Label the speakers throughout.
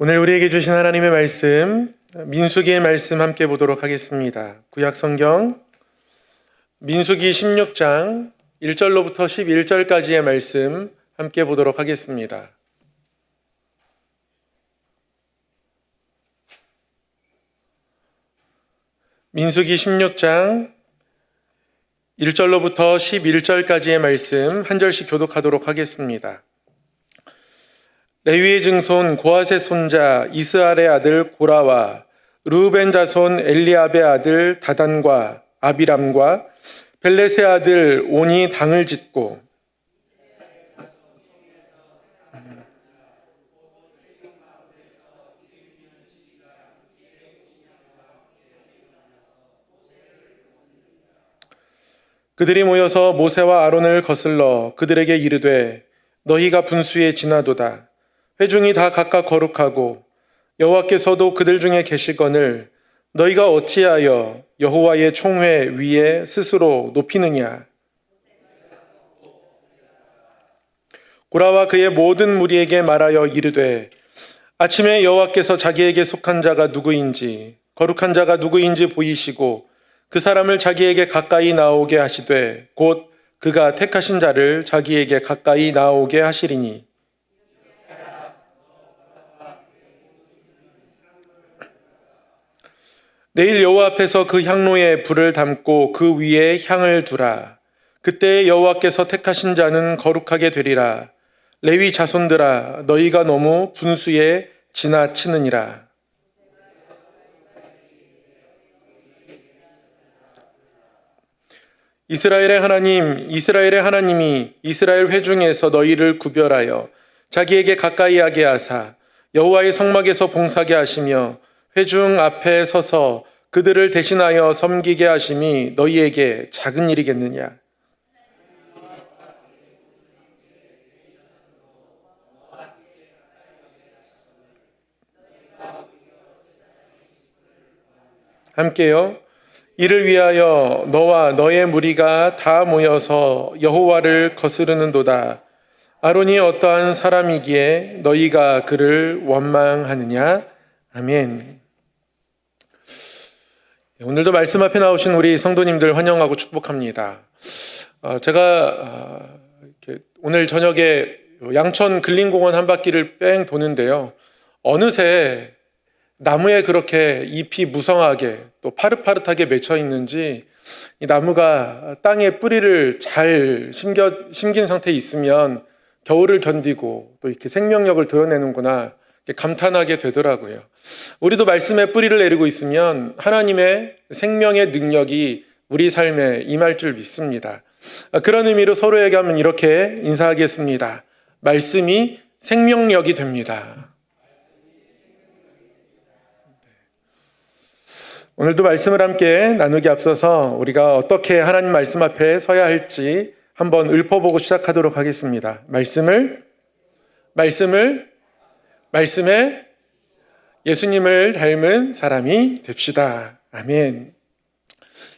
Speaker 1: 오늘 우리에게 주신 하나님의 말씀, 민수기의 말씀 함께 보도록 하겠습니다. 구약 성경 민수기 16장 1절로부터 11절까지의 말씀 함께 보도록 하겠습니다. 민수기 16장 1절로부터 11절까지의 말씀 한 절씩 교독하도록 하겠습니다. 레위의 증손 고핫의 손자 이스할의 아들 고라와 르우벤 자손 엘리압의 아들 다단과 아비람과 벨렛의 아들 온이 당을 짓고 그들이 모여서 모세와 아론을 거슬러 그들에게 이르되 너희가 분수에 지나도다. 회중이 다 각각 거룩하고 여호와께서도 그들 중에 계시거늘 너희가 어찌하여 여호와의 총회 위에 스스로 높이느냐. 고라와 그의 모든 무리에게 말하여 이르되 아침에 여호와께서 자기에게 속한 자가 누구인지 거룩한 자가 누구인지 보이시고 그 사람을 자기에게 가까이 나오게 하시되 곧 그가 택하신 자를 자기에게 가까이 나오게 하시리니 내일 여호와 앞에서 그 향로에 불을 담고 그 위에 향을 두라. 그때 여호와께서 택하신 자는 거룩하게 되리라. 레위 자손들아 너희가 너무 분수에 지나치느니라. 이스라엘의 하나님이 이스라엘 회중에서 너희를 구별하여 자기에게 가까이 하게 하사 여호와의 성막에서 봉사게 하시며 회중 앞에 서서 그들을 대신하여 섬기게 하심이 너희에게 작은 일이겠느냐. 함께요. 이를 위하여 너와 너의 무리가 다 모여서 여호와를 거스르는도다. 아론이 어떠한 사람이기에 너희가 그를 원망하느냐. 아멘. 오늘도 말씀 앞에 나오신 우리 성도님들 환영하고 축복합니다. 제가 오늘 저녁에 양천 근린공원 한 바퀴를 뺑 도는데요. 어느새 나무에 그렇게 잎이 무성하게 또 파릇파릇하게 맺혀 있는지 이 나무가 땅에 뿌리를 잘 심긴 상태에 있으면 겨울을 견디고 또 이렇게 생명력을 드러내는구나 감탄하게 되더라고요. 우리도 말씀에 뿌리를 내리고 있으면 하나님의 생명의 능력이 우리 삶에 임할 줄 믿습니다. 그런 의미로 서로에게 하면 이렇게 인사하겠습니다. 말씀이 생명력이 됩니다. 오늘도 말씀을 함께 나누기 앞서서 우리가 어떻게 하나님 말씀 앞에 서야 할지 한번 읊어보고 시작하도록 하겠습니다. 말씀에 예수님을 닮은 사람이 됩시다. 아멘.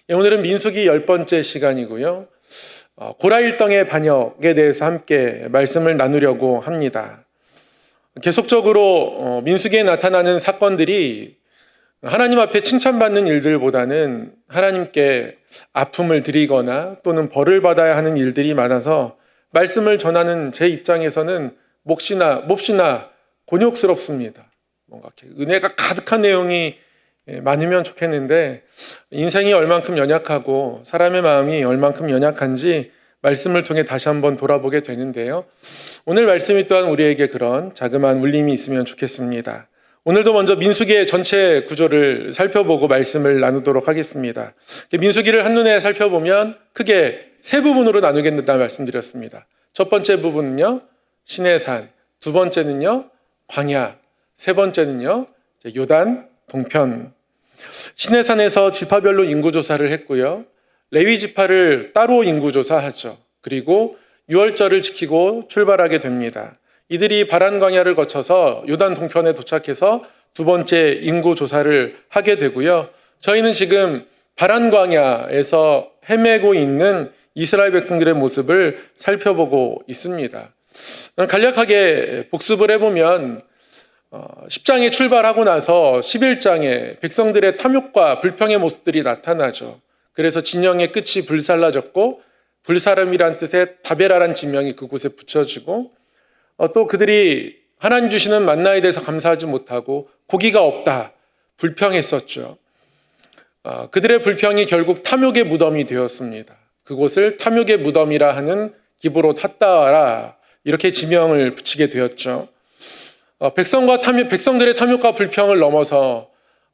Speaker 1: 오늘은 민수기 10번째 시간이고요. 고라 일당의 반역에 대해서 함께 말씀을 나누려고 합니다. 계속적으로 민수기에 나타나는 사건들이 하나님 앞에 칭찬받는 일들보다는 하나님께 아픔을 드리거나 또는 벌을 받아야 하는 일들이 많아서 말씀을 전하는 제 입장에서는 몹시나 곤욕스럽습니다. 뭔가 은혜가 가득한 내용이 많으면 좋겠는데 인생이 얼만큼 연약하고 사람의 마음이 얼만큼 연약한지 말씀을 통해 다시 한번 돌아보게 되는데요. 오늘 말씀이 또한 우리에게 그런 자그마한 울림이 있으면 좋겠습니다. 오늘도 먼저 민수기의 전체 구조를 살펴보고 말씀을 나누도록 하겠습니다. 민수기를 한눈에 살펴보면 크게 세 부분으로 나누겠다는 말씀드렸습니다. 첫 번째 부분은요, 시내산. 두 번째는요, 광야. 세 번째는요, 요단 동편. 시내산에서 지파별로 인구조사를 했고요. 레위 지파를 따로 인구조사하죠. 그리고 유월절을 지키고 출발하게 됩니다. 이들이 바란 광야를 거쳐서 요단 동편에 도착해서 두 번째 인구조사를 하게 되고요. 저희는 지금 바란 광야에서 헤매고 있는 이스라엘 백성들의 모습을 살펴보고 있습니다. 간략하게 복습을 해보면 10장에 출발하고 나서 11장에 백성들의 탐욕과 불평의 모습들이 나타나죠. 그래서 진영의 끝이 불살라졌고 불사름이란 뜻의 다베라란 지명이 그곳에 붙여지고 또 그들이 하나님 주시는 만나에 대해서 감사하지 못하고 고기가 없다 불평했었죠. 그들의 불평이 결국 탐욕의 무덤이 되었습니다. 그곳을 탐욕의 무덤이라 하는 기브롯 핫다와라 이렇게 지명을 붙이게 되었죠. 백성들의 탐욕과 불평을 넘어서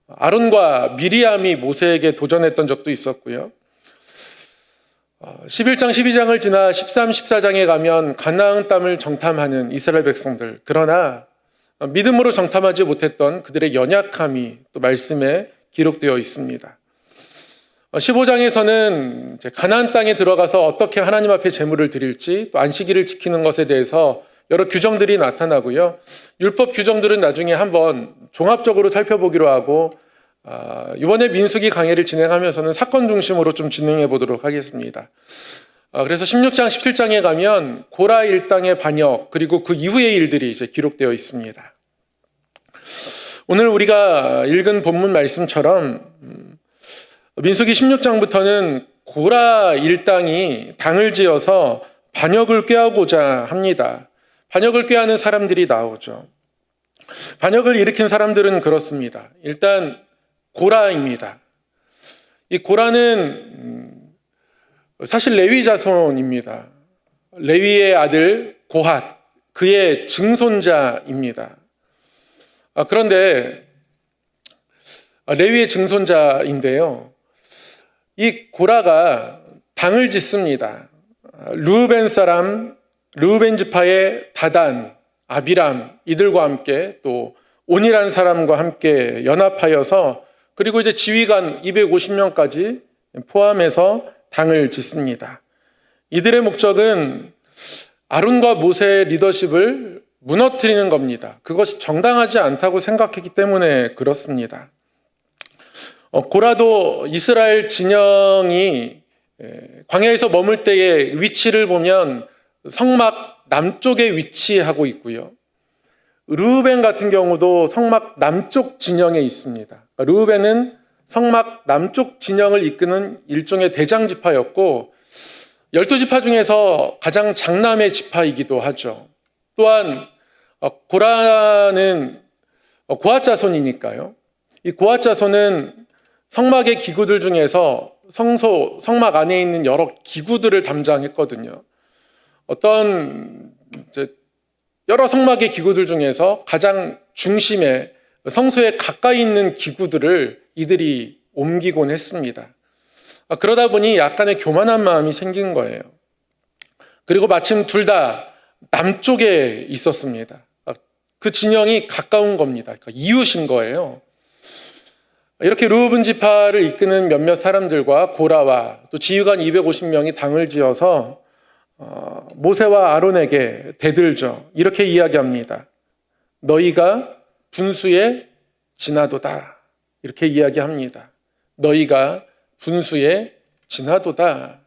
Speaker 1: 아론과 미리암이 모세에게 도전했던 적도 있었고요. 11장, 12장을 지나 13, 14장에 가면 가나안 땅을 정탐하는 이스라엘 백성들, 그러나 믿음으로 정탐하지 못했던 그들의 연약함이 또 말씀에 기록되어 있습니다. 15장에서는 가나안 땅에 들어가서 어떻게 하나님 앞에 제물을 드릴지, 또 안식일을 지키는 것에 대해서 여러 규정들이 나타나고요. 율법 규정들은 나중에 한번 종합적으로 살펴보기로 하고 이번에 민수기 강해를 진행하면서는 사건 중심으로 좀 진행해 보도록 하겠습니다. 그래서 16장, 17장에 가면 고라 일당의 반역 그리고 그 이후의 일들이 이제 기록되어 있습니다. 오늘 우리가 읽은 본문 말씀처럼 민수기 16장부터는 고라 일당이 당을 지어서 반역을 꾀하고자 합니다. 반역을 꾀하는 사람들이 나오죠. 반역을 일으킨 사람들은 그렇습니다. 일단 고라입니다. 이 고라는 사실 레위 자손입니다. 레위의 아들 고핫, 그의 증손자입니다. 그런데 레위의 증손자인데요. 이 고라가 당을 짓습니다. 르우벤 지파의 다단, 아비람 이들과 함께 또 온이라는 사람과 함께 연합하여서 그리고 이제 지휘관 250명까지 포함해서 당을 짓습니다. 이들의 목적은 아론과 모세의 리더십을 무너뜨리는 겁니다. 그것이 정당하지 않다고 생각했기 때문에 그렇습니다. 고라도 이스라엘 진영이 광야에서 머물 때의 위치를 보면 성막 남쪽에 위치하고 있고요. 르우벤 같은 경우도 성막 남쪽 진영에 있습니다. 르우벤은 성막 남쪽 진영을 이끄는 일종의 대장 지파였고 12지파 중에서 가장 장남의 지파이기도 하죠. 또한 고라는 고핫 자손이니까요. 이 고핫 자손은 성막의 기구들 중에서 성막 안에 있는 여러 기구들을 담당했거든요. 어떤 여러 성막의 기구들 중에서 가장 중심에 성소에 가까이 있는 기구들을 이들이 옮기곤 했습니다. 그러다 보니 약간의 교만한 마음이 생긴 거예요. 그리고 마침 둘 다 남쪽에 있었습니다. 그 진영이 가까운 겁니다. 그러니까 이웃인 거예요. 이렇게 르우븐 지파를 이끄는 몇몇 사람들과 고라와 또 지휘관 250명이 당을 지어서 모세와 아론에게 대들죠. 이렇게 이야기합니다. 너희가 분수에 지나도다. 이렇게 이야기합니다. 너희가 분수에 지나도다.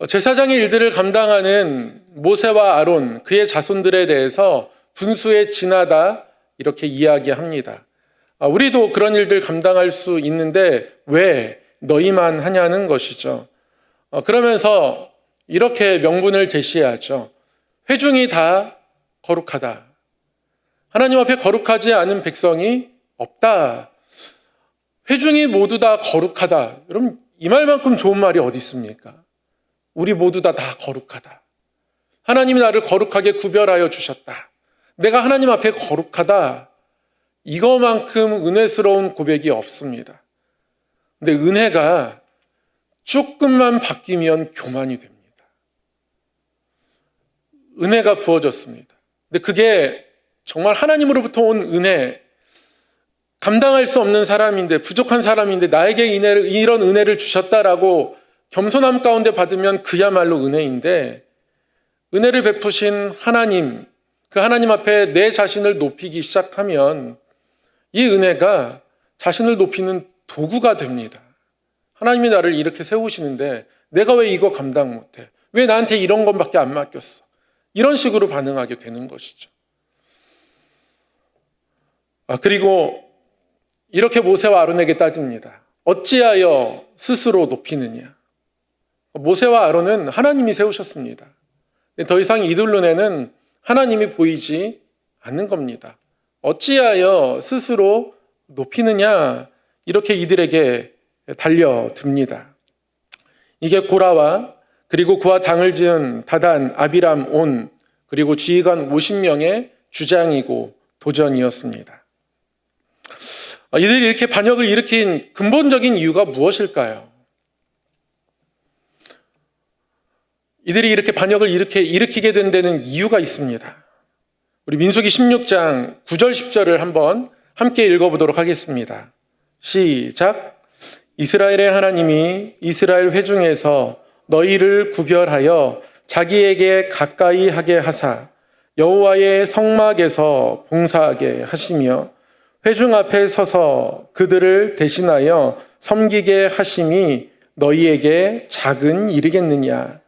Speaker 1: 제사장의 일들을 감당하는 모세와 아론, 그의 자손들에 대해서 분수에 지나다 이렇게 이야기합니다. 우리도 그런 일들 감당할 수 있는데 왜 너희만 하냐는 것이죠. 그러면서 이렇게 명분을 제시하죠. 회중이 다 거룩하다. 하나님 앞에 거룩하지 않은 백성이 없다. 회중이 모두 다 거룩하다. 여러분, 이 말만큼 좋은 말이 어디 있습니까? 우리 모두 다 거룩하다. 하나님이 나를 거룩하게 구별하여 주셨다. 내가 하나님 앞에 거룩하다. 이거만큼 은혜스러운 고백이 없습니다. 근데 은혜가 조금만 바뀌면 교만이 됩니다. 은혜가 부어졌습니다. 근데 그게 정말 하나님으로부터 온 은혜, 감당할 수 없는 사람인데, 부족한 사람인데 나에게 이런 은혜를 주셨다라고 겸손함 가운데 받으면 그야말로 은혜인데, 은혜를 베푸신 하나님, 그 하나님 앞에 내 자신을 높이기 시작하면 이 은혜가 자신을 높이는 도구가 됩니다. 하나님이 나를 이렇게 세우시는데 내가 왜 이거 감당 못해? 왜 나한테 이런 것밖에 안 맡겼어? 이런 식으로 반응하게 되는 것이죠. 그리고 이렇게 모세와 아론에게 따집니다. 어찌하여 스스로 높이느냐? 모세와 아론은 하나님이 세우셨습니다. 더 이상 이들 눈에는 하나님이 보이지 않는 겁니다. 어찌하여 스스로 높이느냐? 이렇게 이들에게 달려듭니다. 이게 고라와 그리고 그와 당을 지은 다단, 아비람, 온 그리고 지휘관 50명의 주장이고 도전이었습니다. 이들이 이렇게 반역을 일으킨 근본적인 이유가 무엇일까요? 이들이 이렇게 반역을 일으키게 된 데는 이유가 있습니다. 우리 민수기 16장 9절 10절을 한번 함께 읽어보도록 하겠습니다. 시작. 이스라엘의 하나님이 이스라엘 회중에서 너희를 구별하여 자기에게 가까이 하게 하사 여호와의 성막에서 봉사하게 하시며 회중 앞에 서서 그들을 대신하여 섬기게 하심이 너희에게 작은 일이겠느냐?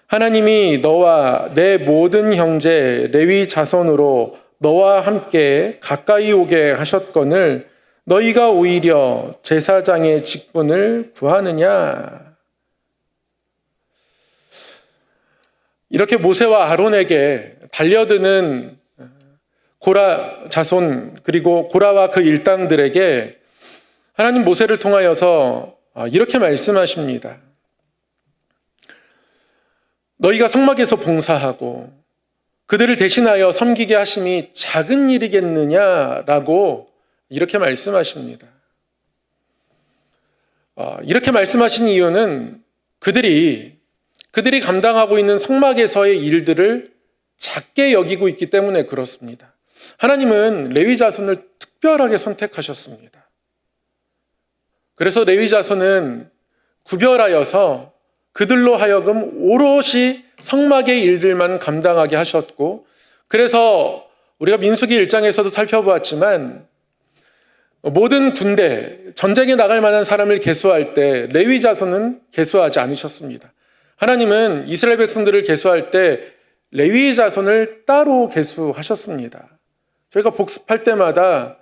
Speaker 1: 하나님이 너와 내 모든 형제 레위 자손으로 너와 함께 가까이 오게 하셨거늘 너희가 오히려 제사장의 직분을 구하느냐? 이렇게 모세와 아론에게 달려드는 고라 자손 그리고 고라와 그 일당들에게 하나님 모세를 통하여서 이렇게 말씀하십니다. 너희가 성막에서 봉사하고 그들을 대신하여 섬기게 하심이 작은 일이겠느냐라고 이렇게 말씀하십니다. 이렇게 말씀하신 이유는 그들이 감당하고 있는 성막에서의 일들을 작게 여기고 있기 때문에 그렇습니다. 하나님은 레위 자손을 특별하게 선택하셨습니다. 그래서 레위 자손은 구별하여서 그들로 하여금 오롯이 성막의 일들만 감당하게 하셨고, 그래서 우리가 민수기 1장에서도 살펴보았지만 모든 군대, 전쟁에 나갈 만한 사람을 계수할 때 레위 자손은 계수하지 않으셨습니다. 하나님은 이스라엘 백성들을 계수할 때 레위 자손을 따로 계수하셨습니다. 저희가 복습할 때마다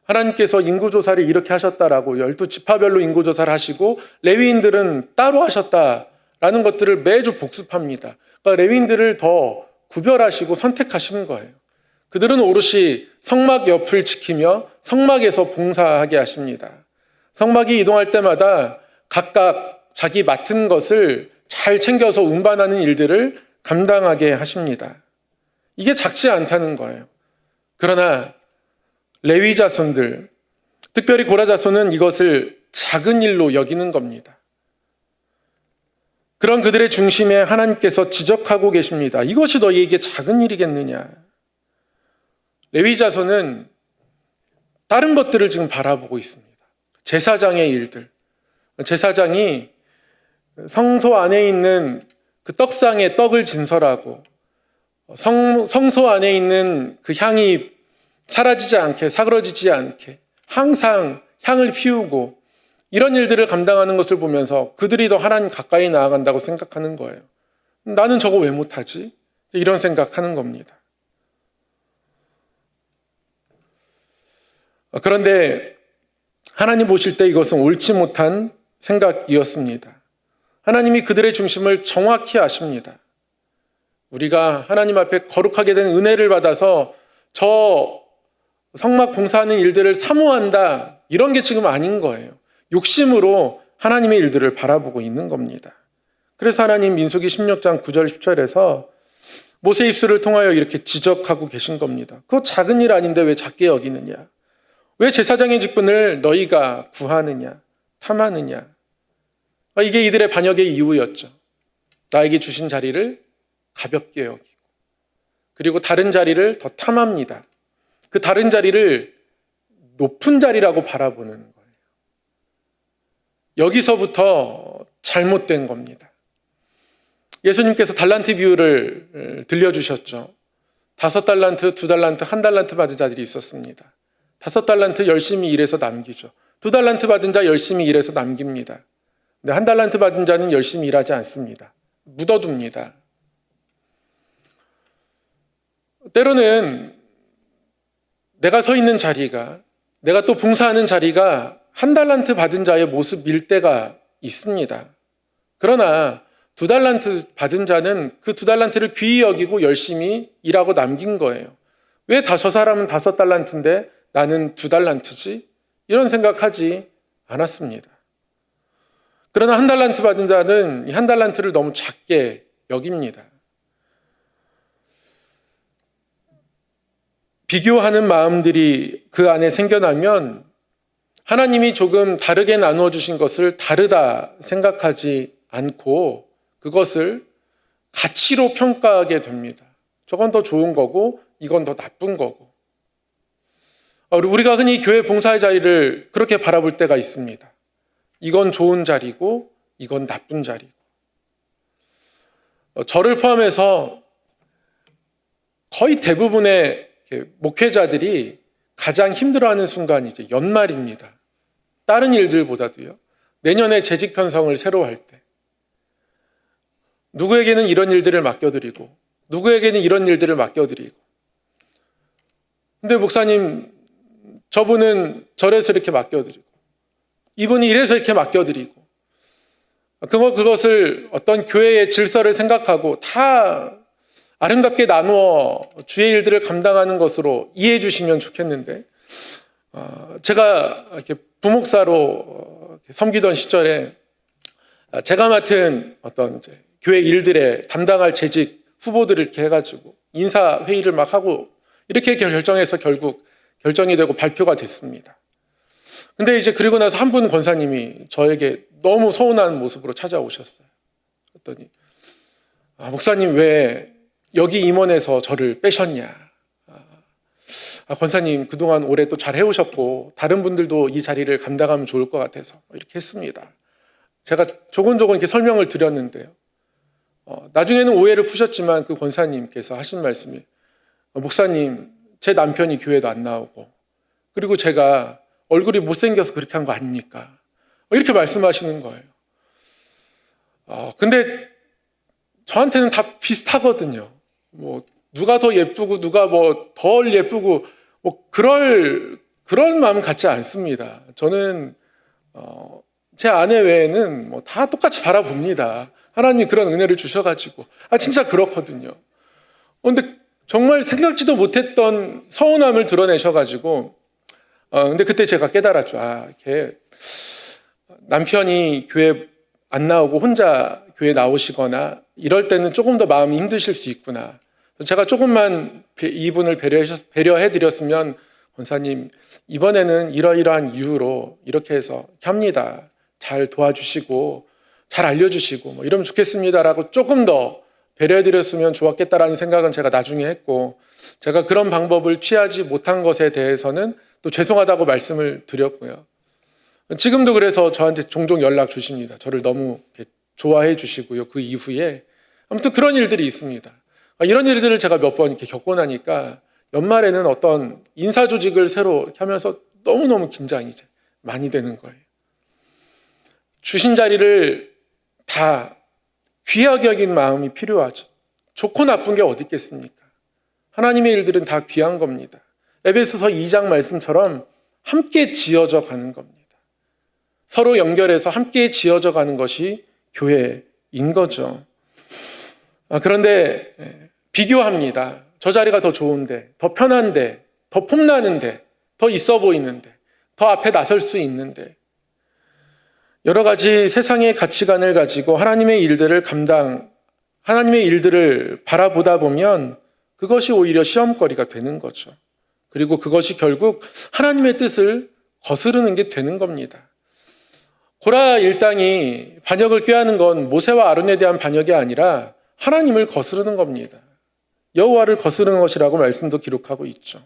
Speaker 1: 하나님께서 인구조사를 이렇게 하셨다라고 12지파별로 인구조사를 하시고 레위인들은 따로 하셨다라는 것들을 매주 복습합니다. 그러니까 레위인들을 더 구별하시고 선택하시는 거예요. 그들은 오롯이 성막 옆을 지키며 성막에서 봉사하게 하십니다. 성막이 이동할 때마다 각각 자기 맡은 것을 잘 챙겨서 운반하는 일들을 감당하게 하십니다. 이게 작지 않다는 거예요. 그러나 레위 자손들, 특별히 고라 자손은 이것을 작은 일로 여기는 겁니다. 그런 그들의 중심에 하나님께서 지적하고 계십니다. 이것이 너희에게 작은 일이겠느냐? 레위 자손은 다른 것들을 지금 바라보고 있습니다. 제사장의 일들. 제사장이 성소 안에 있는 그 떡상에 떡을 진설하고 성소 안에 있는 그 향이 사라지지 않게, 사그러지지 않게 항상 향을 피우고 이런 일들을 감당하는 것을 보면서 그들이 더 하나님 가까이 나아간다고 생각하는 거예요. 나는 저거 왜 못하지? 이런 생각하는 겁니다. 그런데 하나님 보실 때 이것은 옳지 못한 생각이었습니다. 하나님이 그들의 중심을 정확히 아십니다. 우리가 하나님 앞에 거룩하게 된 은혜를 받아서 저 성막 봉사하는 일들을 사모한다, 이런 게 지금 아닌 거예요. 욕심으로 하나님의 일들을 바라보고 있는 겁니다. 그래서 하나님 민수기 16장 9절 10절에서 모세 입술을 통하여 이렇게 지적하고 계신 겁니다. 그거 작은 일 아닌데 왜 작게 여기느냐? 왜 제사장의 직분을 너희가 구하느냐? 탐하느냐? 이게 이들의 반역의 이유였죠. 나에게 주신 자리를 가볍게 여기고, 그리고 다른 자리를 더 탐합니다. 그 다른 자리를 높은 자리라고 바라보는 거예요. 여기서부터 잘못된 겁니다. 예수님께서 달란트 비유를 들려주셨죠. 5달란트, 2달란트, 1달란트 받은 자들이 있었습니다. 5달란트 열심히 일해서 남기죠. 2달란트 받은 자 열심히 일해서 남깁니다. 근데 1달란트 받은 자는 열심히 일하지 않습니다. 내가 서 있는 자리가, 내가 또 봉사하는 자리가 한 달란트 받은 자의 모습일 때가 있습니다. 그러나 2달란트 받은 자는 그 2달란트를 귀히 여기고 열심히 일하고 남긴 거예요. 왜 저 사람은 5달란트인데 나는 2달란트지? 이런 생각하지 않았습니다. 그러나 1달란트 받은 자는 이 1달란트를 너무 작게 여깁니다. 비교하는 마음들이 그 안에 생겨나면 하나님이 조금 다르게 나누어 주신 것을 다르다 생각하지 않고 그것을 가치로 평가하게 됩니다. 저건 더 좋은 거고 이건 더 나쁜 거고. 우리가 흔히 교회 봉사의 자리를 그렇게 바라볼 때가 있습니다. 이건 좋은 자리고 이건 나쁜 자리고. 저를 포함해서 거의 대부분의 목회자들이 가장 힘들어하는 순간이 이제 연말입니다. 다른 일들보다도요. 내년에 재직 편성을 새로 할 때. 누구에게는 이런 일들을 맡겨드리고 누구에게는 이런 일들을 맡겨드리고. 근데 목사님, 저분은 저래서 이렇게 맡겨드리고 이분이 이래서 이렇게 맡겨드리고 그것을 어떤 교회의 질서를 생각하고 다 아름답게 나누어 주의 일들을 감당하는 것으로 이해해 주시면 좋겠는데, 제가 이렇게 부목사로 섬기던 시절에 제가 맡은 어떤 이제 교회 일들에 담당할 재직 후보들을 이렇게 해가지고 인사회의를 막 하고 이렇게 결정해서 결국 결정이 되고 발표가 됐습니다. 근데 이제 그리고 나서 한 분 권사님이 저에게 너무 서운한 모습으로 찾아오셨어요. 그랬더니, 목사님 왜 여기 임원에서 저를 빼셨냐. 권사님 그동안 올해 또 잘 해오셨고 다른 분들도 이 자리를 감당하면 좋을 것 같아서 이렇게 했습니다. 제가 조곤조곤 이렇게 설명을 드렸는데요. 나중에는 오해를 푸셨지만 그 권사님께서 하신 말씀이, 목사님 제 남편이 교회도 안 나오고 그리고 제가 얼굴이 못생겨서 그렇게 한 거 아닙니까? 이렇게 말씀하시는 거예요. 근데 저한테는 다 비슷하거든요. 뭐 누가 더 예쁘고 누가 뭐 덜 예쁘고 뭐 그런 마음 갖지 않습니다. 저는 제 아내 외에는 뭐 다 똑같이 바라봅니다. 하나님이 그런 은혜를 주셔가지고 진짜 그렇거든요. 근데 정말 생각지도 못했던 서운함을 드러내셔가지고 근데 그때 제가 깨달았죠. 이렇게 남편이 교회 안 나오고 혼자 교회 나오시거나 이럴 때는 조금 더 마음이 힘드실 수 있구나. 제가 조금만 이분을 배려해드렸으면, 권사님 이번에는 이러이러한 이유로 이렇게 해서 합니다. 잘 도와주시고 잘 알려주시고 뭐 이러면 좋겠습니다라고 조금 더 배려해드렸으면 좋았겠다라는 생각은 제가 나중에 했고, 제가 그런 방법을 취하지 못한 것에 대해서는 또 죄송하다고 말씀을 드렸고요. 지금도 그래서 저한테 종종 연락 주십니다. 저를 너무 좋아해 주시고요. 그 이후에 아무튼 그런 일들이 있습니다. 이런 일들을 제가 몇 번 이렇게 겪고 나니까 연말에는 어떤 인사 조직을 새로 하면서 너무너무 긴장이 이제 많이 되는 거예요. 주신 자리를 다 귀하게 여긴 마음이 필요하죠. 좋고 나쁜 게 어디 있겠습니까? 하나님의 일들은 다 귀한 겁니다. 에베소서 2장 말씀처럼 함께 지어져 가는 겁니다. 서로 연결해서 함께 지어져 가는 것이 교회인 거죠. 그런데 비교합니다. 저 자리가 더 좋은데, 더 편한데, 더 폼나는데, 더 있어 보이는데, 더 앞에 나설 수 있는데, 여러 가지 세상의 가치관을 가지고 하나님의 일들을 바라보다 보면 그것이 오히려 시험거리가 되는 거죠. 그리고 그것이 결국 하나님의 뜻을 거스르는 게 되는 겁니다. 고라 일당이 반역을 꾀하는 건 모세와 아론에 대한 반역이 아니라 하나님을 거스르는 겁니다. 여호와를 거스르는 것이라고 말씀도 기록하고 있죠.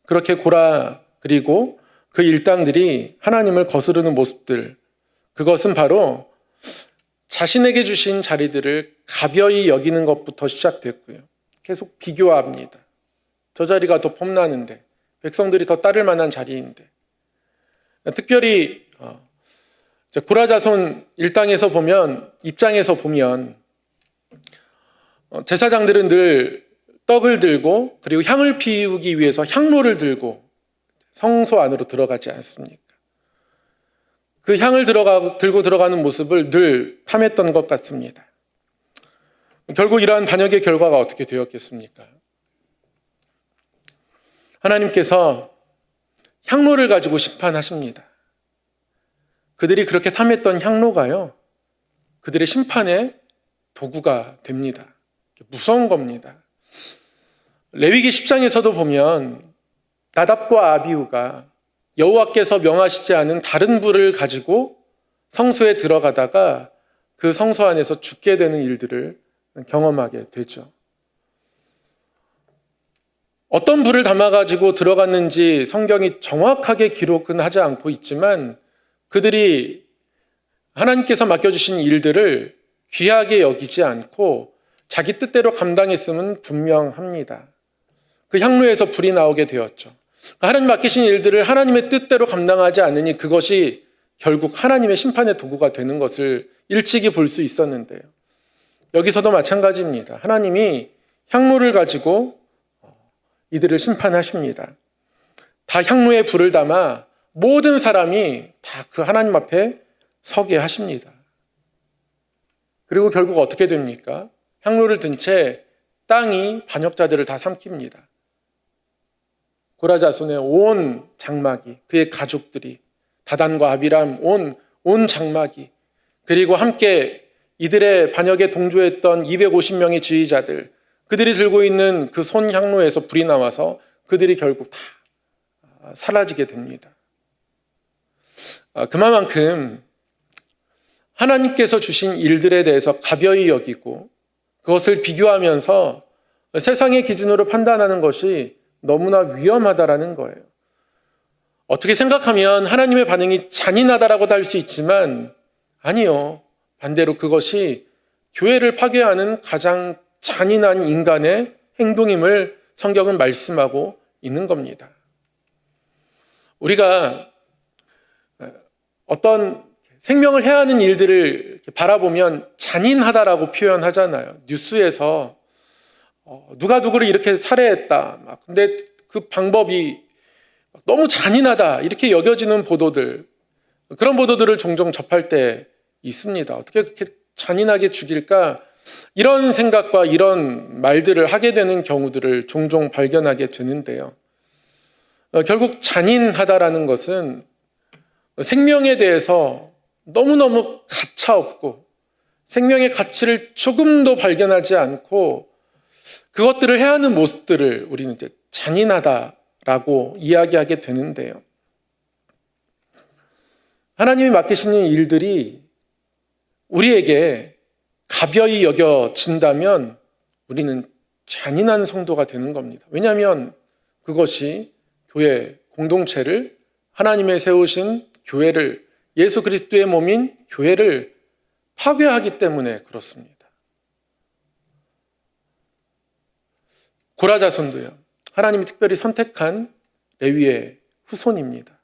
Speaker 1: 그렇게 고라 그리고 그 일당들이 하나님을 거스르는 모습들, 그것은 바로 자신에게 주신 자리들을 가벼이 여기는 것부터 시작됐고요. 계속 비교합니다. 저 자리가 더 폼나는데, 백성들이 더 따를 만한 자리인데. 특별히 고라 자손 입장에서 보면 제사장들은 늘 떡을 들고 그리고 향을 피우기 위해서 향로를 들고 성소 안으로 들어가지 않습니까? 그 향을 들고 들어가는 모습을 늘 탐했던 것 같습니다. 결국 이러한 반역의 결과가 어떻게 되었겠습니까? 하나님께서 향로를 가지고 심판하십니다. 그들이 그렇게 탐했던 향로가요, 그들의 심판의 도구가 됩니다. 무서운 겁니다. 레위기 10장에서도 보면 나답과 아비후가 여호와께서 명하시지 않은 다른 불을 가지고 성소에 들어가다가 그 성소 안에서 죽게 되는 일들을 경험하게 되죠. 어떤 불을 담아가지고 들어갔는지 성경이 정확하게 기록은 하지 않고 있지만 그들이 하나님께서 맡겨주신 일들을 귀하게 여기지 않고 자기 뜻대로 감당했음은 분명합니다. 그 향로에서 불이 나오게 되었죠. 하나님 맡기신 일들을 하나님의 뜻대로 감당하지 않으니 그것이 결국 하나님의 심판의 도구가 되는 것을 일찍이 볼 수 있었는데요. 여기서도 마찬가지입니다. 하나님이 향로를 가지고 이들을 심판하십니다. 다 향로에 불을 담아 모든 사람이 다 그 하나님 앞에 서게 하십니다. 그리고 결국 어떻게 됩니까? 향로를 든 채 땅이 반역자들을 다 삼킵니다. 고라 자손의 온 장막이, 그의 가족들이, 다단과 아비람 온 장막이, 그리고 함께 이들의 반역에 동조했던 250명의 지휘자들, 그들이 들고 있는 그 손 향로에서 불이 나와서 그들이 결국 다 사라지게 됩니다. 그만큼 하나님께서 주신 일들에 대해서 가벼이 여기고 그것을 비교하면서 세상의 기준으로 판단하는 것이 너무나 위험하다라는 거예요. 어떻게 생각하면 하나님의 반응이 잔인하다라고도 할 수 있지만 아니요. 반대로 그것이 교회를 파괴하는 가장 잔인한 인간의 행동임을 성경은 말씀하고 있는 겁니다. 우리가 어떤 생명을 해하는 일들을 바라보면 잔인하다라고 표현하잖아요. 뉴스에서 누가 누구를 이렇게 살해했다. 근데 그 방법이 너무 잔인하다. 이렇게 여겨지는 보도들, 그런 보도들을 종종 접할 때 있습니다. 어떻게 그렇게 잔인하게 죽일까? 이런 생각과 이런 말들을 하게 되는 경우들을 종종 발견하게 되는데요. 결국 잔인하다라는 것은 생명에 대해서 너무너무 가차없고 생명의 가치를 조금도 발견하지 않고 그것들을 해하는 모습들을 우리는 이제 잔인하다라고 이야기하게 되는데요. 하나님이 맡기시는 일들이 우리에게 가벼이 여겨진다면 우리는 잔인한 성도가 되는 겁니다. 왜냐하면 그것이 교회 공동체를, 하나님의 세우신 교회를, 예수 그리스도의 몸인 교회를 파괴하기 때문에 그렇습니다. 고라 자손도요, 하나님이 특별히 선택한 레위의 후손입니다.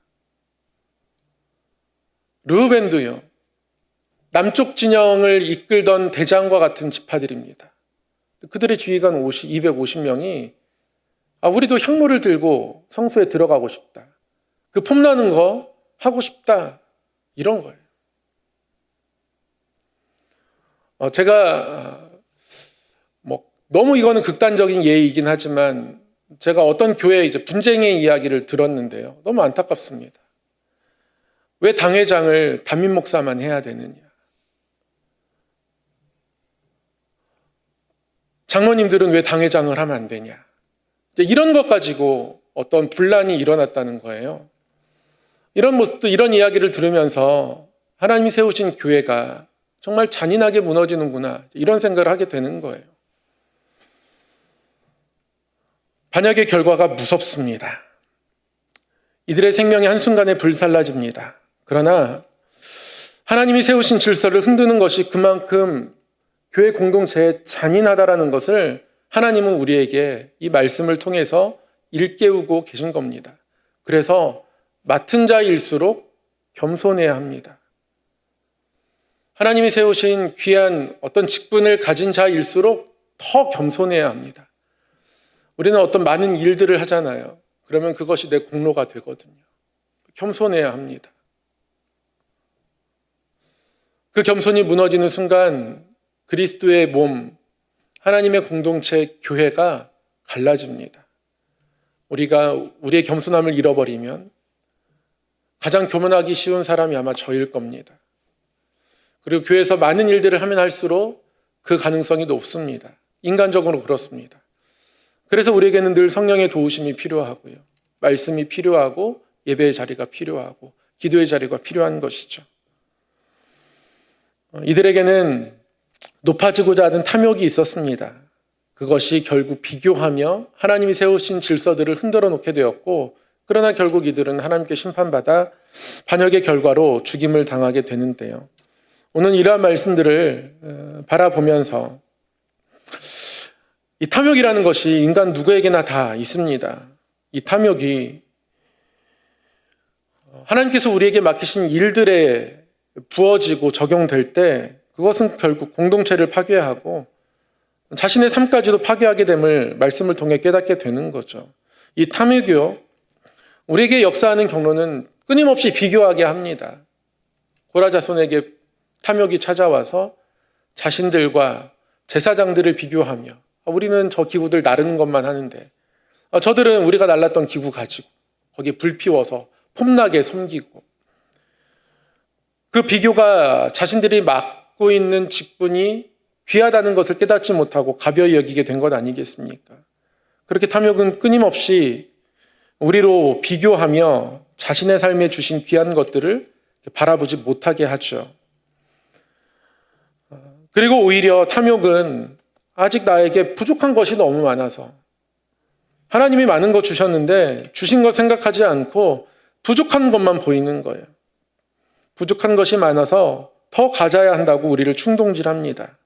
Speaker 1: 르우벤도요, 남쪽 진영을 이끌던 대장과 같은 지파들입니다. 그들의 지휘관 250명이 우리도 향로를 들고 성소에 들어가고 싶다. 그 폼나는 거 하고 싶다. 이런 거예요. 제가 너무 이거는 극단적인 예이긴 하지만 제가 어떤 교회의 이제 분쟁의 이야기를 들었는데요. 너무 안타깝습니다. 왜 당회장을 담임 목사만 해야 되느냐? 장로님들은 왜 당회장을 하면 안 되냐? 이런 것 가지고 어떤 분란이 일어났다는 거예요. 이런 모습도, 이런 이야기를 들으면서 하나님이 세우신 교회가 정말 잔인하게 무너지는구나, 이런 생각을 하게 되는 거예요. 반역의 결과가 무섭습니다. 이들의 생명이 한순간에 불살라집니다. 그러나 하나님이 세우신 질서를 흔드는 것이 그만큼 교회 공동체에 잔인하다라는 것을 하나님은 우리에게 이 말씀을 통해서 일깨우고 계신 겁니다. 그래서 맡은 자일수록 겸손해야 합니다. 하나님이 세우신 귀한 어떤 직분을 가진 자일수록 더 겸손해야 합니다. 우리는 어떤 많은 일들을 하잖아요. 그러면 그것이 내 공로가 되거든요. 겸손해야 합니다. 그 겸손이 무너지는 순간 그리스도의 몸, 하나님의 공동체, 교회가 갈라집니다. 우리가 우리의 겸손함을 잃어버리면 가장 교만하기 쉬운 사람이 아마 저일 겁니다. 그리고 교회에서 많은 일들을 하면 할수록 그 가능성이 높습니다. 인간적으로 그렇습니다. 그래서 우리에게는 늘 성령의 도우심이 필요하고요. 말씀이 필요하고 예배의 자리가 필요하고 기도의 자리가 필요한 것이죠. 이들에게는 높아지고자 하는 탐욕이 있었습니다. 그것이 결국 비교하며 하나님이 세우신 질서들을 흔들어 놓게 되었고, 그러나 결국 이들은 하나님께 심판받아 반역의 결과로 죽임을 당하게 되는데요. 오늘 이러한 말씀들을 바라보면서 이 탐욕이라는 것이 인간 누구에게나 다 있습니다. 이 탐욕이 하나님께서 우리에게 맡기신 일들에 부어지고 적용될 때 그것은 결국 공동체를 파괴하고 자신의 삶까지도 파괴하게 됨을 말씀을 통해 깨닫게 되는 거죠. 이 탐욕이요, 우리에게 역사하는 경로는 끊임없이 비교하게 합니다. 고라자손에게 탐욕이 찾아와서 자신들과 제사장들을 비교하며 우리는 저 기구들 나르는 것만 하는데 저들은 우리가 날랐던 기구 가지고 거기에 불 피워서 폼나게 섬기고, 그 비교가 자신들이 맡고 있는 직분이 귀하다는 것을 깨닫지 못하고 가벼이 여기게 된 것 아니겠습니까? 그렇게 탐욕은 끊임없이 우리로 비교하며 자신의 삶에 주신 귀한 것들을 바라보지 못하게 하죠. 그리고 오히려 탐욕은 아직 나에게 부족한 것이 너무 많아서, 하나님이 많은 것 주셨는데 주신 것 생각하지 않고 부족한 것만 보이는 거예요. 부족한 것이 많아서 더 가져야 한다고 우리를 충동질합니다.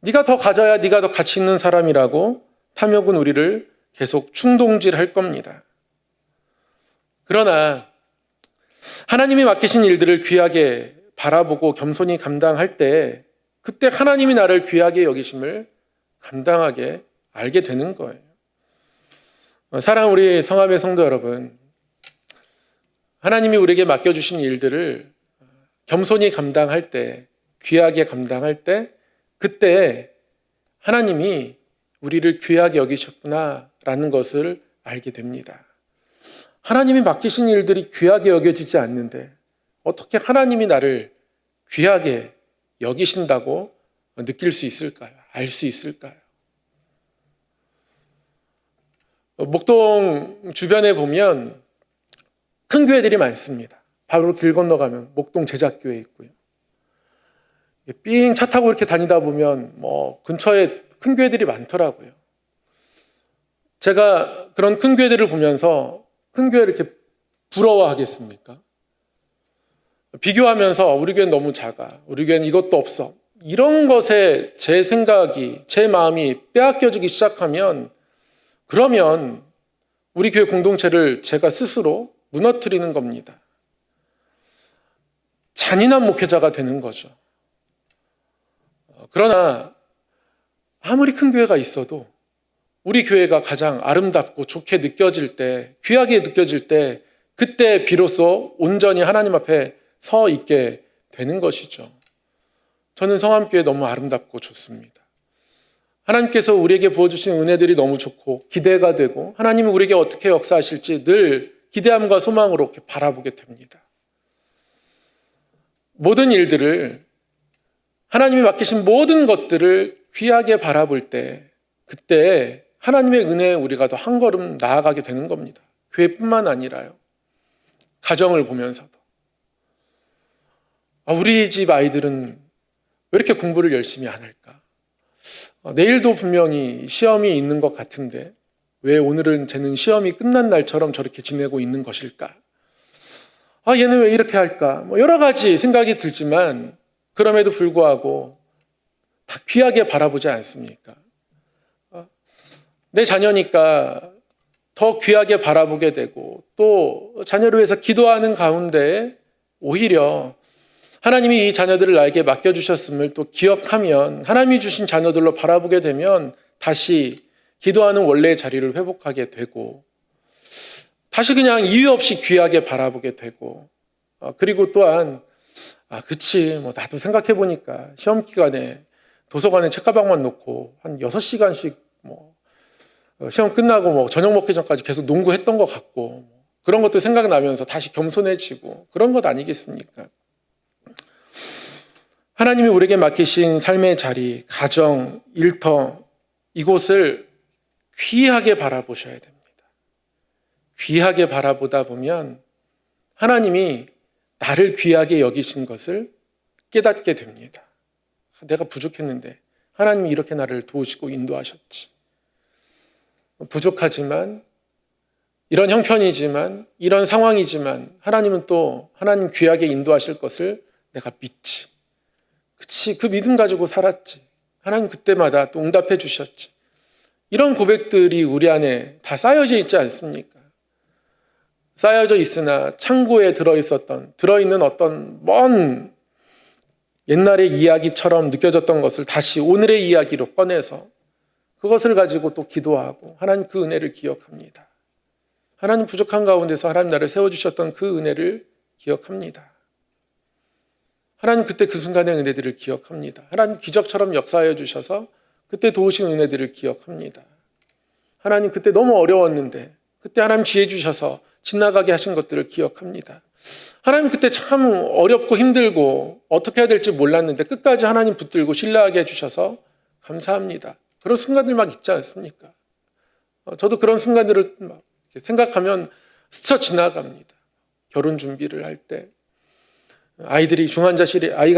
Speaker 1: 네가 더 가져야 네가 더 가치 있는 사람이라고 탐욕은 우리를 계속 충동질할 겁니다. 그러나 하나님이 맡기신 일들을 귀하게 바라보고 겸손히 감당할 때, 그때 하나님이 나를 귀하게 여기심을 감당하게 알게 되는 거예요. 사랑하는 우리 성함의 성도 여러분, 하나님이 우리에게 맡겨주신 일들을 겸손히 감당할 때, 귀하게 감당할 때, 그때 하나님이 우리를 귀하게 여기셨구나라는 것을 알게 됩니다. 하나님이 맡기신 일들이 귀하게 여겨지지 않는데 어떻게 하나님이 나를 귀하게 여기신다고 느낄 수 있을까요? 알 수 있을까요? 목동 주변에 보면 큰 교회들이 많습니다. 바로 길 건너가면 목동 제작교회 있고요. 삥 차 타고 이렇게 다니다 보면 근처에 큰 교회들이 많더라고요. 제가 그런 큰 교회들을 보면서 큰 교회를 이렇게 부러워하겠습니까? 비교하면서 우리 교회는 너무 작아, 우리 교회는 이것도 없어, 이런 것에 제 생각이, 제 마음이 빼앗겨지기 시작하면, 그러면 우리 교회 공동체를 제가 스스로 무너뜨리는 겁니다. 잔인한 목회자가 되는 거죠. 그러나 아무리 큰 교회가 있어도 우리 교회가 가장 아름답고 좋게 느껴질 때, 귀하게 느껴질 때, 그때 비로소 온전히 하나님 앞에 서 있게 되는 것이죠. 저는 성함교회 너무 아름답고 좋습니다. 하나님께서 우리에게 부어주신 은혜들이 너무 좋고 기대가 되고, 하나님이 우리에게 어떻게 역사하실지 늘 기대함과 소망으로 이렇게 바라보게 됩니다. 모든 일들을, 하나님이 맡기신 모든 것들을 귀하게 바라볼 때, 그때 하나님의 은혜에 우리가 더 한 걸음 나아가게 되는 겁니다. 교회뿐만 아니라요, 가정을 보면서도. 우리 집 아이들은 왜 이렇게 공부를 열심히 안 할까? 내일도 분명히 시험이 있는 것 같은데 왜 오늘은 쟤는 시험이 끝난 날처럼 저렇게 지내고 있는 것일까? 얘는 왜 이렇게 할까? 여러 가지 생각이 들지만 그럼에도 불구하고 다 귀하게 바라보지 않습니까? 내 자녀니까 더 귀하게 바라보게 되고, 또 자녀를 위해서 기도하는 가운데 오히려 하나님이 이 자녀들을 나에게 맡겨주셨음을 또 기억하면, 하나님이 주신 자녀들로 바라보게 되면 다시 기도하는 원래의 자리를 회복하게 되고 다시 그냥 이유 없이 귀하게 바라보게 되고 그리고 또한 그치 뭐 나도 생각해 보니까 시험 기간에 도서관에 책가방만 놓고 한 6시간씩 뭐 시험 끝나고 뭐 저녁 먹기 전까지 계속 농구했던 것 같고 그런 것도 생각나면서 다시 겸손해지고 그런 것 아니겠습니까? 하나님이 우리에게 맡기신 삶의 자리, 가정, 일터 이곳을 귀하게 바라보셔야 됩니다. 귀하게 바라보다 보면 하나님이 나를 귀하게 여기신 것을 깨닫게 됩니다. 내가 부족했는데 하나님이 이렇게 나를 도우시고 인도하셨지. 부족하지만 이런 형편이지만 이런 상황이지만 하나님은 또 하나님 귀하게 인도하실 것을 내가 믿지. 그치, 그 믿음 가지고 살았지. 하나님 그때마다 또 응답해 주셨지. 이런 고백들이 우리 안에 다 쌓여져 있지 않습니까? 쌓여져 있으나 창고에 들어있는 어떤 먼 옛날의 이야기처럼 느껴졌던 것을 다시 오늘의 이야기로 꺼내서 그것을 가지고 또 기도하고 하나님 그 은혜를 기억합니다. 하나님 부족한 가운데서 하나님 나를 세워주셨던 그 은혜를 기억합니다. 하나님 그때 그 순간의 은혜들을 기억합니다. 하나님 기적처럼 역사하여 주셔서 그때 도우신 은혜들을 기억합니다. 하나님 그때 너무 어려웠는데 그때 하나님 지혜 주셔서 지나가게 하신 것들을 기억합니다. 하나님 그때 참 어렵고 힘들고 어떻게 해야 될지 몰랐는데 끝까지 하나님 붙들고 신뢰하게 해주셔서 감사합니다. 그런 순간들 막 있지 않습니까? 저도 그런 순간들을 막 생각하면 스쳐 지나갑니다. 결혼 준비를 할 때, 아이가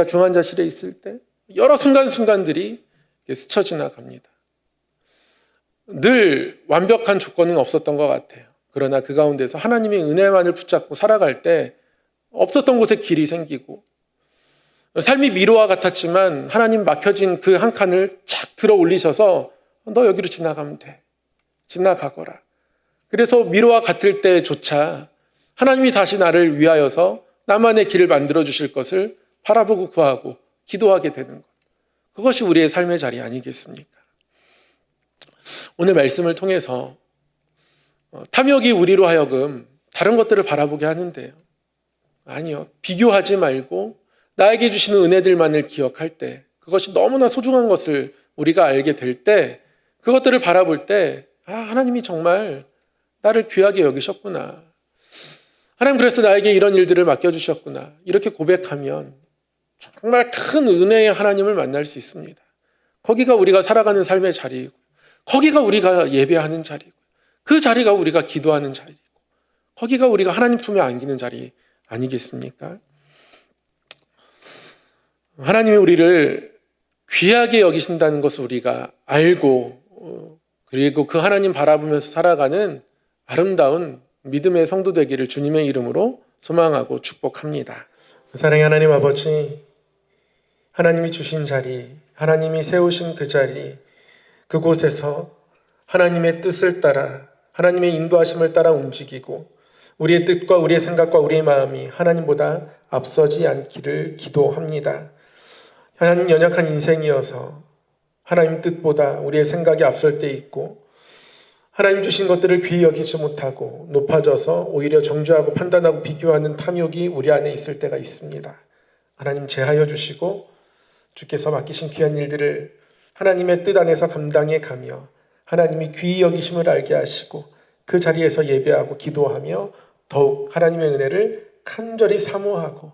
Speaker 1: 중환자실에 있을 때 여러 순간들이 스쳐 지나갑니다. 늘 완벽한 조건은 없었던 것 같아요. 그러나 그 가운데서 하나님의 은혜만을 붙잡고 살아갈 때 없었던 곳에 길이 생기고 삶이 미로와 같았지만 하나님 막혀진 그 한 칸을 착 들어 올리셔서 너 여기로 지나가면 돼. 지나가거라. 그래서 미로와 같을 때조차 하나님이 다시 나를 위하여서 나만의 길을 만들어 주실 것을 바라보고 구하고 기도하게 되는 것. 그것이 우리의 삶의 자리 아니겠습니까? 오늘 말씀을 통해서 탐욕이 우리로 하여금 다른 것들을 바라보게 하는데요. 아니요. 비교하지 말고 나에게 주시는 은혜들만을 기억할 때 그것이 너무나 소중한 것을 우리가 알게 될 때 그것들을 바라볼 때 하나님이 정말 나를 귀하게 여기셨구나. 하나님 그래서 나에게 이런 일들을 맡겨주셨구나. 이렇게 고백하면 정말 큰 은혜의 하나님을 만날 수 있습니다. 거기가 우리가 살아가는 삶의 자리이고 거기가 우리가 예배하는 자리이고 그 자리가 우리가 기도하는 자리이고 거기가 우리가 하나님 품에 안기는 자리 아니겠습니까? 하나님이 우리를 귀하게 여기신다는 것을 우리가 알고 그리고 그 하나님 바라보면서 살아가는 아름다운 믿음의 성도 되기를 주님의 이름으로 소망하고 축복합니다. 사랑의 하나님 아버지, 하나님이 주신 자리, 하나님이 세우신 그 자리, 그곳에서 하나님의 뜻을 따라 하나님의 인도하심을 따라 움직이고 우리의 뜻과 우리의 생각과 우리의 마음이 하나님보다 앞서지 않기를 기도합니다. 하나님 연약한 인생이어서 하나님 뜻보다 우리의 생각이 앞설 때 있고 하나님 주신 것들을 귀히 여기지 못하고 높아져서 오히려 정죄하고 판단하고 비교하는 탐욕이 우리 안에 있을 때가 있습니다. 하나님 제하여 주시고 주께서 맡기신 귀한 일들을 하나님의 뜻 안에서 감당해 가며 하나님이 귀히 여기심을 알게 하시고 그 자리에서 예배하고 기도하며 더욱 하나님의 은혜를 간절히 사모하고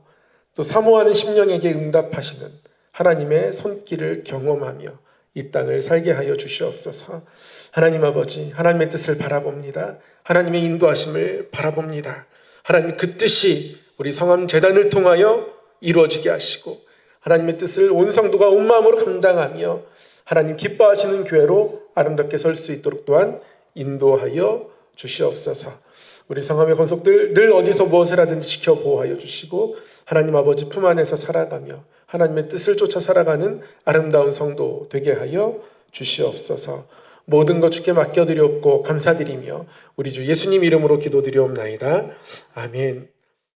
Speaker 1: 또 사모하는 심령에게 응답하시는 하나님의 손길을 경험하며 이 땅을 살게 하여 주시옵소서. 하나님 아버지, 하나님의 뜻을 바라봅니다. 하나님의 인도하심을 바라봅니다. 하나님 그 뜻이 우리 성암 재단을 통하여 이루어지게 하시고 하나님의 뜻을 온 성도가 온 마음으로 감당하며 하나님 기뻐하시는 교회로 아름답게 설 수 있도록 또한 인도하여 주시옵소서. 우리 성함의 권속들 늘 어디서 무엇을 하든지 지켜 보호하여 주시고 하나님 아버지 품 안에서 살아가며 하나님의 뜻을 쫓아 살아가는 아름다운 성도 되게 하여 주시옵소서. 모든 것 주께 맡겨드리옵고 감사드리며 우리 주 예수님 이름으로 기도드리옵나이다. 아멘.